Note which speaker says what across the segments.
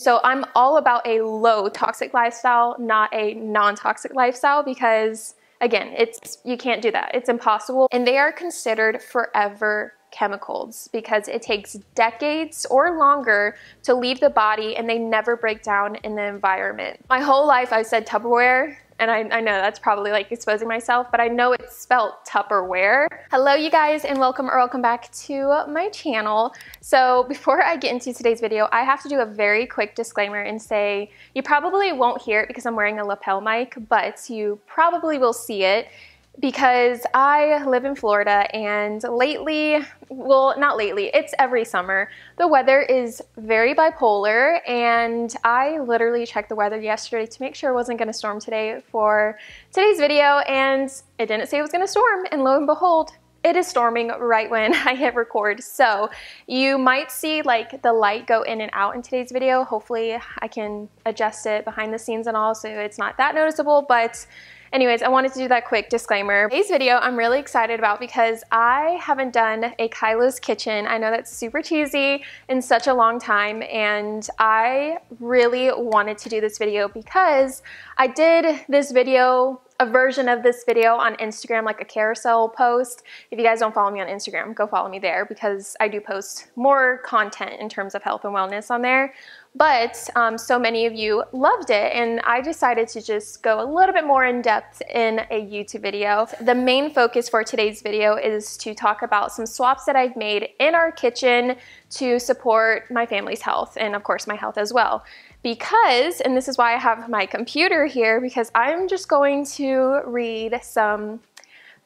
Speaker 1: So I'm all about a low toxic lifestyle, not a non-toxic lifestyle, because again, you can't do that. It's impossible. And they are considered forever chemicals because it takes decades or longer to leave the body and they never break down in the environment. My whole life I've said Tupperware, and I know that's probably like exposing myself, but I know it's spelled Tupperware. Hello you guys, and welcome back to my channel. So before I get into today's video, I have to do a very quick disclaimer and say you probably won't hear it because I'm wearing a lapel mic, but you probably will see it because I live in Florida, and lately, well, not lately, it's every summer, the weather is very bipolar, and I literally checked the weather yesterday to make sure it wasn't going to storm today for today's video, and it didn't say it was going to storm, and lo and behold, it is storming right when I hit record. So you might see like the light go in and out in today's video. Hopefully I can adjust it behind the scenes and all so it's not that noticeable, but anyways, I wanted to do that quick disclaimer. Today's video I'm really excited about because I haven't done a Kyla's Kitchen. I know that's super cheesy in such a long time, and I really wanted to do this video because I did this video, a version of this video on Instagram, like a carousel post. If you guys don't follow me on Instagram, go follow me there because I do post more content in terms of health and wellness on there. But so many of you loved it, and I decided to just go a little bit more in depth in a YouTube video. The main focus for today's video is to talk about some swaps that I've made in our kitchen to support my family's health and of course my health as well. Because, and this is why I have my computer here, because I'm just going to read some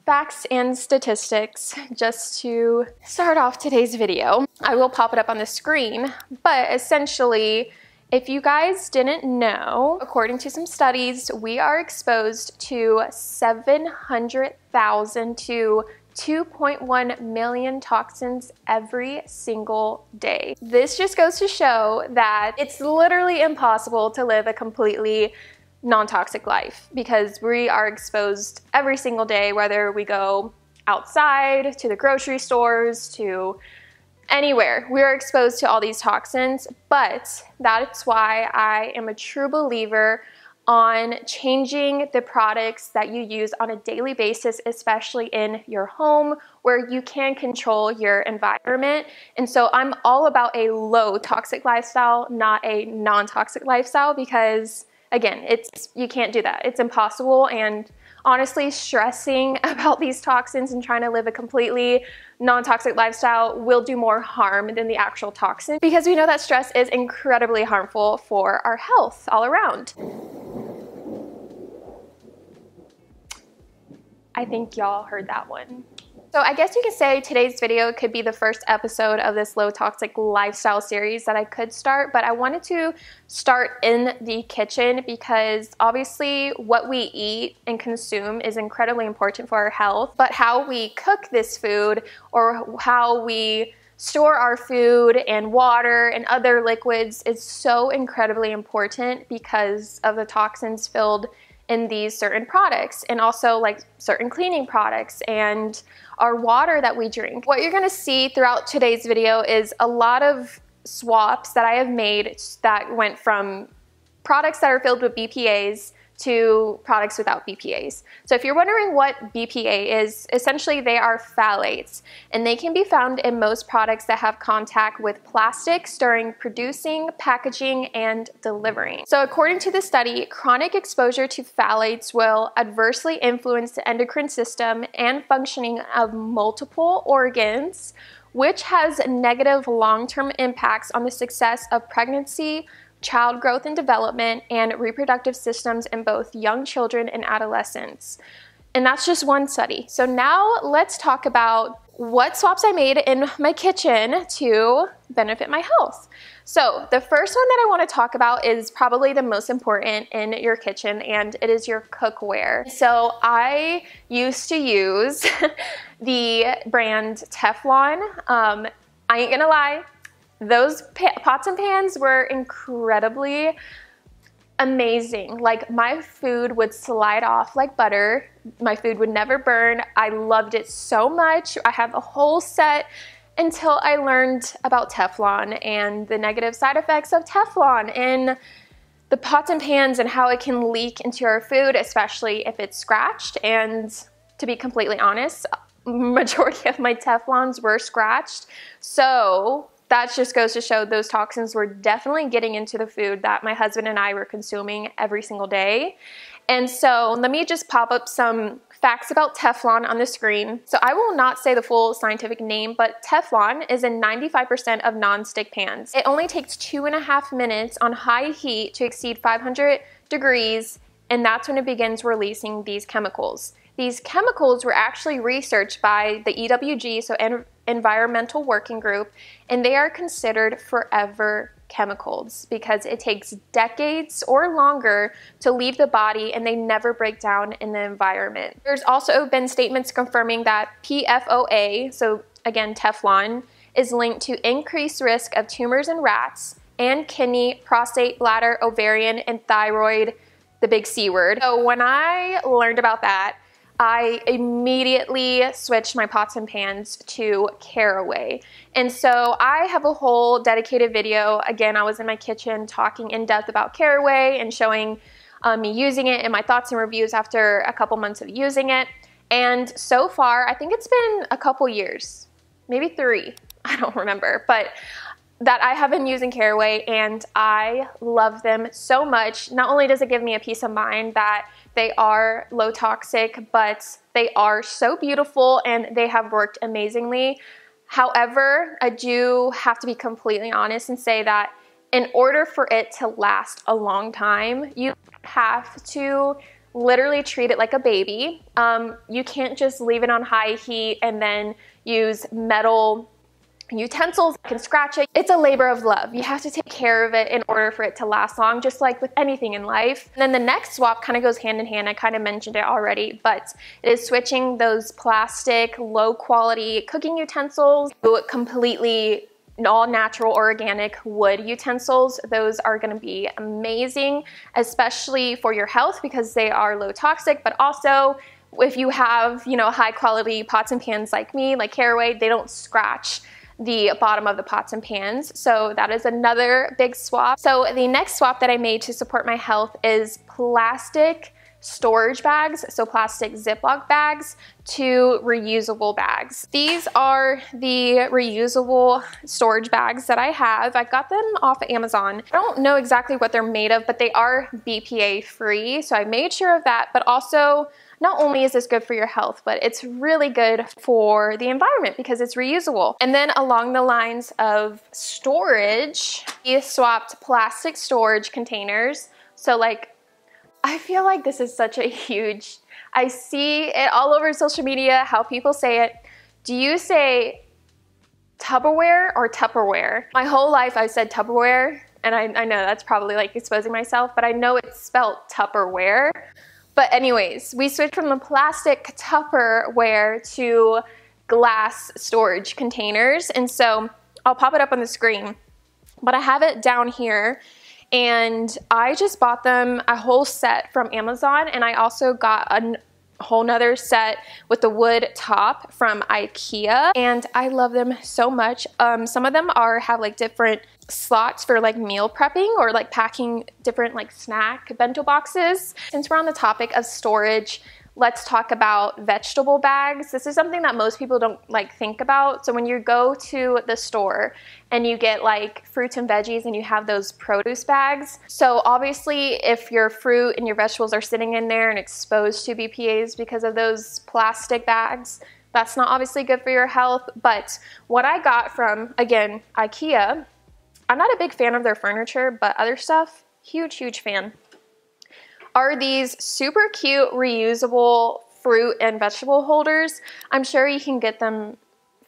Speaker 1: facts and statistics just to start off today's video. I will pop it up on the screen, but essentially, if you guys didn't know, according to some studies, we are exposed to 700,000 to 2.1 million toxins every single day. This just goes to show that it's literally impossible to live a completely non-toxic life because we are exposed every single day, whether we go outside, to the grocery stores, to anywhere. We are exposed to all these toxins, but that's why I am a true believer on changing the products that you use on a daily basis, especially in your home where you can control your environment. And so I'm all about a low toxic lifestyle, not a non-toxic lifestyle, because again, you can't do that. It's impossible, and honestly, stressing about these toxins and trying to live a completely non-toxic lifestyle will do more harm than the actual toxin, because we know that stress is incredibly harmful for our health all around. I think y'all heard that one. So I guess you could say today's video could be the first episode of this low toxic lifestyle series that I could start, but I wanted to start in the kitchen because obviously what we eat and consume is incredibly important for our health, but how we cook this food or how we store our food and water and other liquids is so incredibly important because of the toxins filled in these certain products, and also like certain cleaning products and our water that we drink. What you're gonna see throughout today's video is a lot of swaps that I have made that went from products that are filled with BPAs to products without BPAs. So if you're wondering what BPA is, essentially they are phthalates, and they can be found in most products that have contact with plastics during producing, packaging, and delivering. So according to the study, chronic exposure to phthalates will adversely influence the endocrine system and functioning of multiple organs, which has negative long-term impacts on the success of pregnancy, child growth and development, and reproductive systems in both young children and adolescents. And that's just one study. So now let's talk about what swaps I made in my kitchen to benefit my health. So the first one that I want to talk about is probably the most important in your kitchen, and it is your cookware. So I used to use the brand Teflon. I ain't gonna lie, those pots and pans were incredibly amazing. Like, my food would slide off like butter. My food would never burn. I loved it so much. I have a whole set, until I learned about Teflon and the negative side effects of Teflon and the pots and pans and how it can leak into our food, especially if it's scratched. And to be completely honest, majority of my Teflons were scratched. So that just goes to show those toxins were definitely getting into the food that my husband and I were consuming every single day. And so let me just pop up some facts about Teflon on the screen. So I will not say the full scientific name, but Teflon is in 95% of non-stick pans. It only takes 2.5 minutes on high heat to exceed 500 degrees, and that's when it begins releasing these chemicals. These chemicals were actually researched by the EWG, so Environmental Working Group, and they are considered forever chemicals because it takes decades or longer to leave the body and they never break down in the environment. There's also been statements confirming that PFOA, so again Teflon, is linked to increased risk of tumors in rats and kidney, prostate, bladder, ovarian, and thyroid, the big C word. So when I learned about that, I immediately switched my pots and pans to Caraway. And so I have a whole dedicated video. Again, I was in my kitchen talking in depth about Caraway and showing me using it and my thoughts and reviews after a couple months of using it. And so far, I think it's been a couple years, maybe 3, I don't remember, but that I have been using Caraway and I love them so much. Not only does it give me a peace of mind that they are low toxic, but they are so beautiful and they have worked amazingly. However, I do have to be completely honest and say that in order for it to last a long time, you have to literally treat it like a baby. You can't just leave it on high heat and then use metal utensils that can scratch it. It's a labor of love. You have to take care of it in order for it to last long, just like with anything in life. And then the next swap kind of goes hand in hand. I kind of mentioned it already, but it is switching those plastic, low quality cooking utensils to completely all natural organic wood utensils. Those are going to be amazing, especially for your health because they are low toxic, but also if you have, high quality pots and pans like me, like Caraway, they don't scratch the bottom of the pots and pans. So that is another big swap. So the next swap that I made to support my health is plastic storage bags, so plastic Ziploc bags to reusable bags. These are the reusable storage bags that I have. I got them off of Amazon. I don't know exactly what they're made of, but they are BPA free, so I made sure of that, but also not only is this good for your health, but it's really good for the environment because it's reusable. And then along the lines of storage, we swapped plastic storage containers. So I feel like this is such a huge, I see it all over social media, how people say it. Do you say Tupperware or Tupperware? My whole life I've said Tupperware, and I know that's probably exposing myself, but I know it's spelled Tupperware. But anyways, we switched from the plastic Tupperware to glass storage containers. And so I'll pop it up on the screen, but I have it down here. And I just bought them a whole set from Amazon. And I also got a whole nother set with the wood top from IKEA. And I love them so much. Some of them have different slots for meal prepping or packing different snack bento boxes. Since we're on the topic of storage, let's talk about vegetable bags. This is something that most people don't think about. So when you go to the store and you get fruits and veggies and you have those produce bags, so obviously if your fruit and your vegetables are sitting in there and exposed to BPAs because of those plastic bags, that's not obviously good for your health. But what I got from, again, IKEA, I'm not a big fan of their furniture, but other stuff, huge fan, are these super cute reusable fruit and vegetable holders. I'm sure you can get them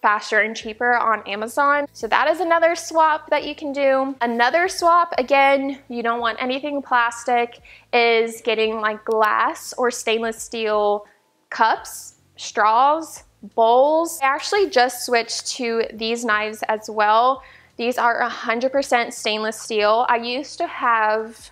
Speaker 1: faster and cheaper on Amazon. So that is another swap that you can do. Another swap, again, you don't want anything plastic, is getting glass or stainless steel cups, straws, bowls. I actually just switched to these knives as well. These are 100% stainless steel. I used to have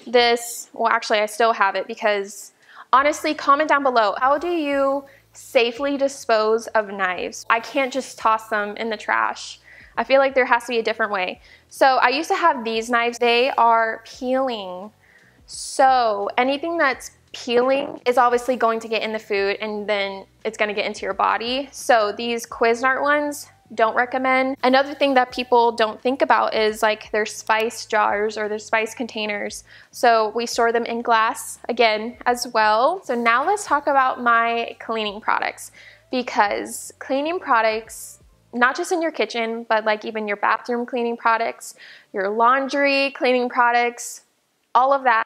Speaker 1: this, well actually I still have it because honestly, comment down below, how do you safely dispose of knives. I can't just toss them in the trash. I feel like there has to be a different way. So I used to have these knives. They are peeling. So anything that's peeling is obviously going to get in the food and then it's going to get into your body. So these Cuisinart ones, don't recommend. Another thing that people don't think about is like their spice jars or their spice containers. So we store them in glass again as well. So now let's talk about my cleaning products, because cleaning products, not just in your kitchen, but like even your bathroom cleaning products, your laundry cleaning products, all of that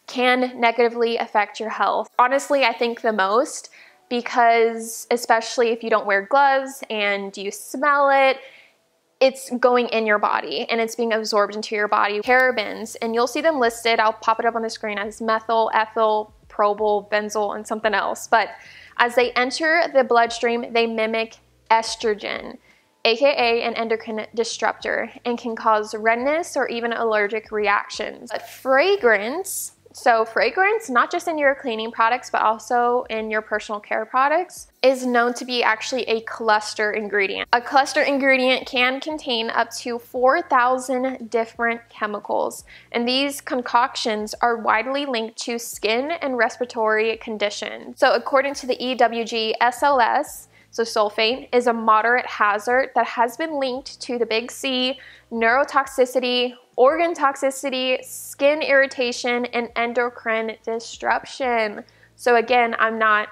Speaker 1: can negatively affect your health. Honestly, I think the most, because especially if you don't wear gloves and you smell it, it's going in your body and it's being absorbed into your body. Parabens, and you'll see them listed, I'll pop it up on the screen, as methyl, ethyl, probyl, benzyl, and something else. But as they enter the bloodstream, they mimic estrogen, aka an endocrine disruptor, and can cause redness or even allergic reactions. But fragrance, so fragrance, not just in your cleaning products, but also in your personal care products, is known to be actually a cluster ingredient. A cluster ingredient can contain up to 4,000 different chemicals, and these concoctions are widely linked to skin and respiratory conditions. So according to the EWG, SLS, so sulfate, is a moderate hazard that has been linked to the big C, neurotoxicity, organ toxicity, skin irritation, and endocrine disruption. So again, I'm not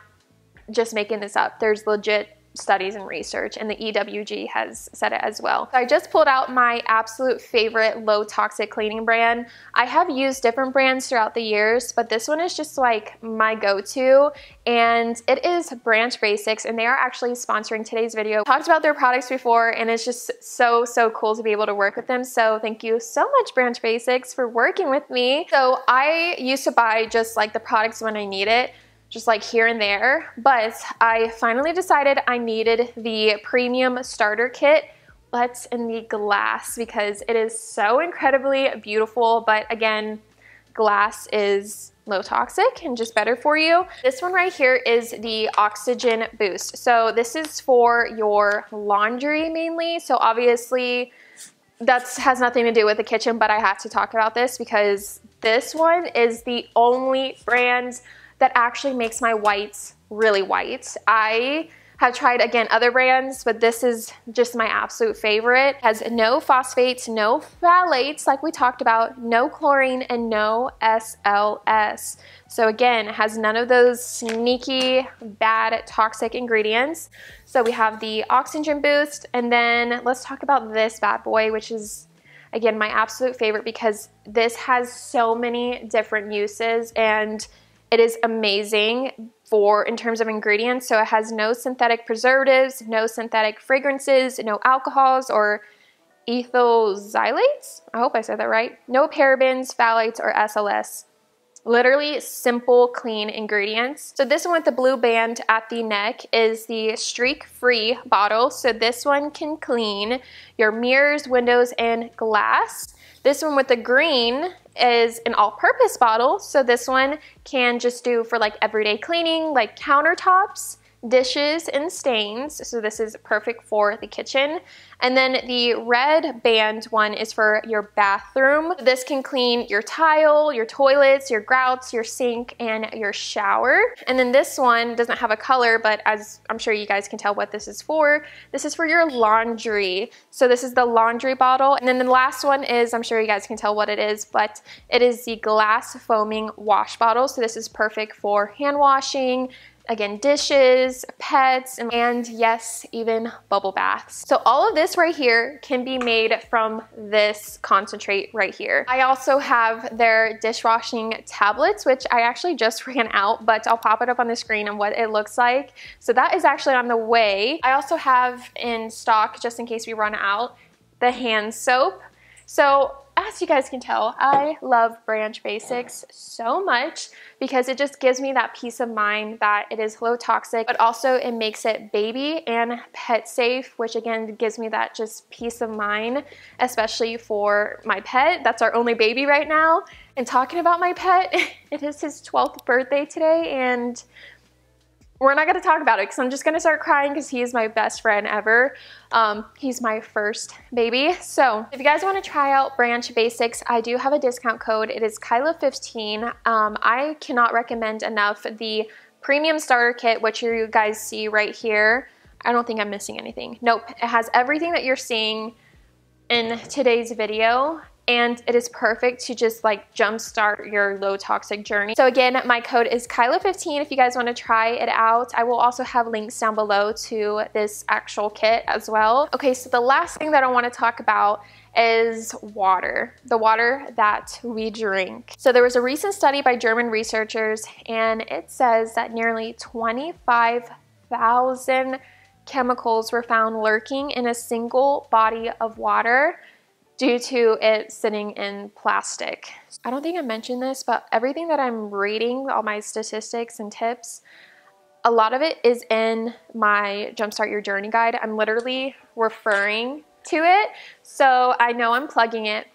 Speaker 1: just making this up. There's legit studies and research, and the EWG has said it as well. So I just pulled out my absolute favorite low toxic cleaning brand. I have used different brands throughout the years, but this one is just like my go-to, and it is Branch Basics, and they are actually sponsoring today's video. I talked about their products before, and it's just so cool to be able to work with them. So thank you so much, Branch Basics, for working with me. So I used to buy just like the products when I need it, just like here and there, but I finally decided I needed the premium starter kit, but in the glass, because it is so incredibly beautiful. But again, glass is low toxic and just better for you. This one right here is the Oxygen Boost. So this is for your laundry mainly. So obviously that has nothing to do with the kitchen, but I have to talk about this because this one is the only brand that actually makes my whites really white. I have tried, again, other brands, but this is just my absolute favorite. It has no phosphates, no phthalates, like we talked about, no chlorine, and no SLS. So again, it has none of those sneaky, bad, toxic ingredients. So we have the Oxygen Boost, and then let's talk about this bad boy, which is, again, my absolute favorite because this has so many different uses, and it is amazing in terms of ingredients. So it has no synthetic preservatives, no synthetic fragrances, no alcohols or ethyl xylates. I hope I said that right. No parabens, phthalates, or SLS. Literally simple, clean ingredients. So this one with the blue band at the neck is the streak-free bottle. So this one can clean your mirrors, windows, and glass. This one with the green is an all-purpose bottle. So this one can just do for like everyday cleaning, like countertops, dishes, and stains. So this is perfect for the kitchen. And then the red band one is for your bathroom. This can clean your tile, your toilets, your grouts, your sink, and your shower. And then this one doesn't have a color, but as I'm sure you guys can tell what this is for your laundry. So this is the laundry bottle. And then the last one is, I'm sure you guys can tell what it is, but it is the glass foaming wash bottle. So this is perfect for hand washing, again, dishes, pets, and yes, even bubble baths. So all of this right here can be made from this concentrate right here. I also have their dishwashing tablets, which I actually just ran out, but I'll pop it up on the screen and what it looks like. So that is actually on the way. I also have in stock, just in case we run out, the hand soap. So as you guys can tell, I love Branch Basics so much because it just gives me that peace of mind that it is low toxic, but also it makes it baby and pet safe, which again gives me that just peace of mind, especially for my pet. That's our only baby right now. And talking about my pet, it is his 12th birthday today, and we're not going to talk about it because I'm just going to start crying because he is my best friend ever. He's my first baby. So if you guys want to try out Branch Basics, I do have a discount code. It is Kyla15. I cannot recommend enough the premium starter kit, which you guys see right here. I don't think I'm missing anything. Nope, it has everything that you're seeing in today's video, and it is perfect to just like jumpstart your low toxic journey. So again, my code is Kyla15 if you guys want to try it out. I will also have links down below to this actual kit as well. Okay, so the last thing that I want to talk about is water, the water that we drink. So there was a recent study by German researchers, and it says that nearly 25,000 chemicals were found lurking in a single body of water due to it sitting in plastic. I don't think I mentioned this, but everything that I'm reading, all my statistics and tips, a lot of it is in my Jumpstart Your Journey guide. I'm literally referring to it, so I know I'm plugging it,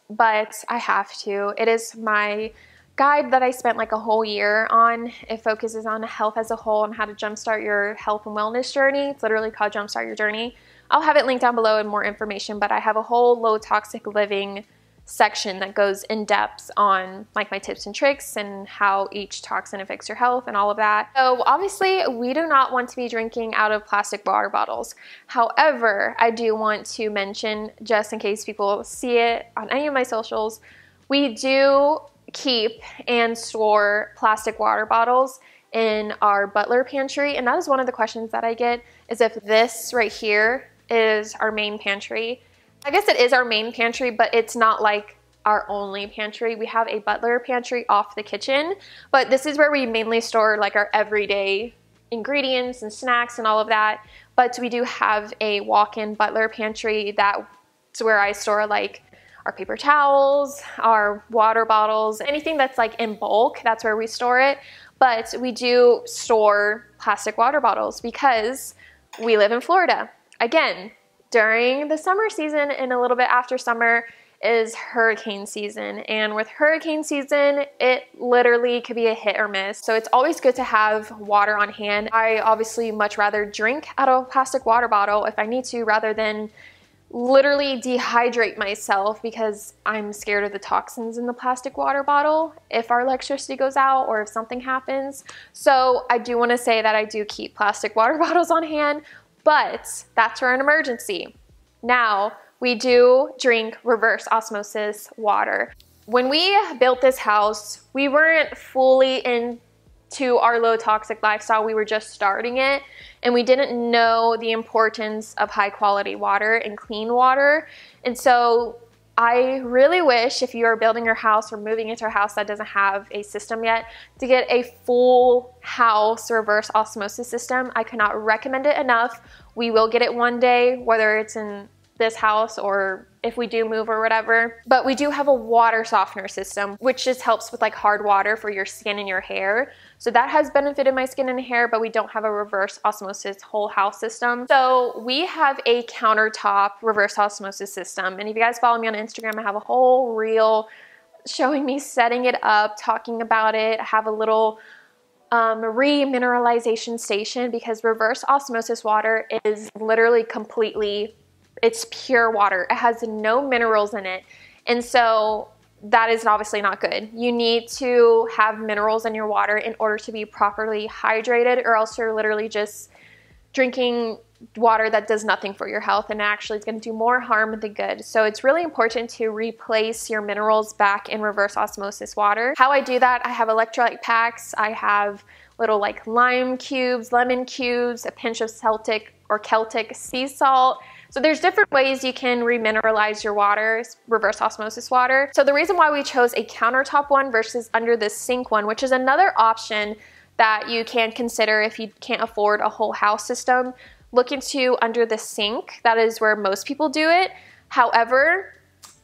Speaker 1: but I have to. It is my guide that I spent like a whole year on. It focuses on health as a whole and how to jumpstart your health and wellness journey. It's literally called Jumpstart Your Journey. I'll have it linked down below and more information, but I have a whole low toxic living section that goes in depth on like my tips and tricks and how each toxin affects your health and all of that. So obviously we do not want to be drinking out of plastic water bottles. However, I do want to mention, just in case people see it on any of my socials, we do keep and store plastic water bottles in our butler pantry, and that is one of the questions that I get, is if this right here is our main pantry. I guess it is our main pantry, but it's not like our only pantry. We have a butler pantry off the kitchen, but this is where we mainly store like our everyday ingredients and snacks and all of that. But we do have a walk-in butler pantry that's where I store like our paper towels, our water bottles, anything that's like in bulk, that's where we store it. But we do store plastic water bottles because we live in Florida. Again, during the summer season and a little bit after summer is hurricane season. And with hurricane season, it literally could be a hit or miss. So it's always good to have water on hand. I obviously much rather drink out of a plastic water bottle if I need to, rather than literally dehydrate myself because I'm scared of the toxins in the plastic water bottle if our electricity goes out or if something happens. So I do want to say that I do keep plastic water bottles on hand, but that's for an emergency. Now, we do drink reverse osmosis water. When we built this house, we weren't fully into our low toxic lifestyle. We were just starting it, and we didn't know the importance of high quality water and clean water. And so I really wish, if you are building your house or moving into a house that doesn't have a system yet, to get a full house reverse osmosis system. I cannot recommend it enough. We will get it one day, whether it's in this house or if we do move or whatever. But we do have a water softener system, which just helps with like hard water for your skin and your hair. So that has benefited my skin and hair, but we don't have a reverse osmosis whole house system. So we have a countertop reverse osmosis system. And if you guys follow me on Instagram, I have a whole reel showing me setting it up, talking about it. I have a little remineralization station, because reverse osmosis water is literally completely, it's pure water. It has no minerals in it. And so that is obviously not good. You need to have minerals in your water in order to be properly hydrated, or else you're literally just drinking water that does nothing for your health and actually is going to do more harm than good. So it's really important to replace your minerals back in reverse osmosis water. How I do that, I have electrolyte packs. I have little like lime cubes, lemon cubes, a pinch of Celtic sea salt. So there's different ways you can remineralize your water, reverse osmosis water. So the reason why we chose a countertop one versus under the sink one, which is another option that you can consider if you can't afford a whole house system, look into under the sink. That is where most people do it. However,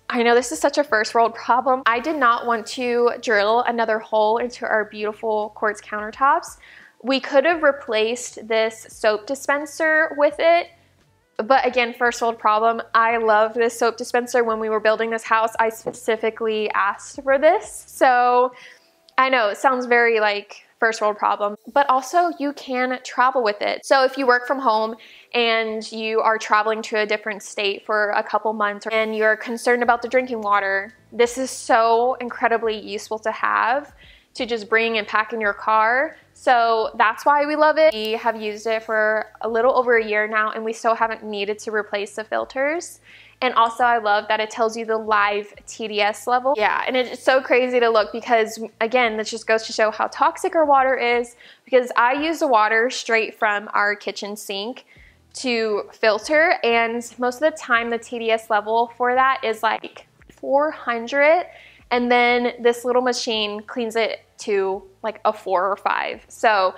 Speaker 1: I know this is such a first world problem. I did not want to drill another hole into our beautiful quartz countertops. We could have replaced this soap dispenser with it, but again, first world problem. I love this soap dispenser. When we were building this house, I specifically asked for this. So I know it sounds very like first world problem, but also you can travel with it. So if you work from home and you are traveling to a different state for a couple months and you're concerned about the drinking water, this is so incredibly useful to have to just bring and pack in your car. So that's why we love it. We have used it for a little over a year now and we still haven't needed to replace the filters. And also I love that it tells you the live TDS level. Yeah, and it's so crazy to look because again, this just goes to show how toxic our water is, because I use the water straight from our kitchen sink to filter, and most of the time the TDS level for that is like 400. And then this little machine cleans it to like a 4 or 5. So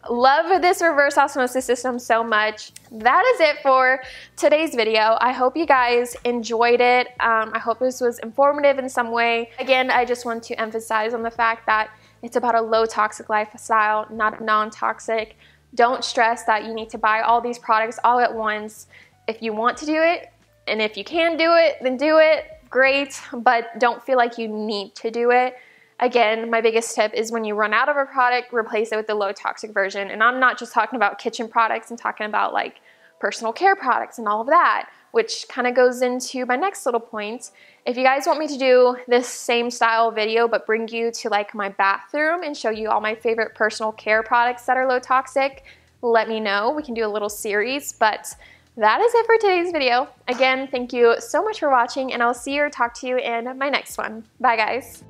Speaker 1: love this reverse osmosis system so much. That is it for today's video. I hope you guys enjoyed it. I hope this was informative in some way. Again, I just want to emphasize on the fact that it's about a low toxic lifestyle, not non-toxic. Don't stress that you need to buy all these products all at once. If you want to do it, and if you can do it, then do it. Great, but don't feel like you need to do it. Again, my biggest tip is when you run out of a product, replace it with the low toxic version. And I'm not just talking about kitchen products, I'm talking about like personal care products and all of that, which kind of goes into my next little point. If you guys want me to do this same style video but bring you to like my bathroom and show you all my favorite personal care products that are low toxic, let me know. We can do a little series, but that is it for today's video. Again, thank you so much for watching, and I'll see you or talk to you in my next one. Bye, guys.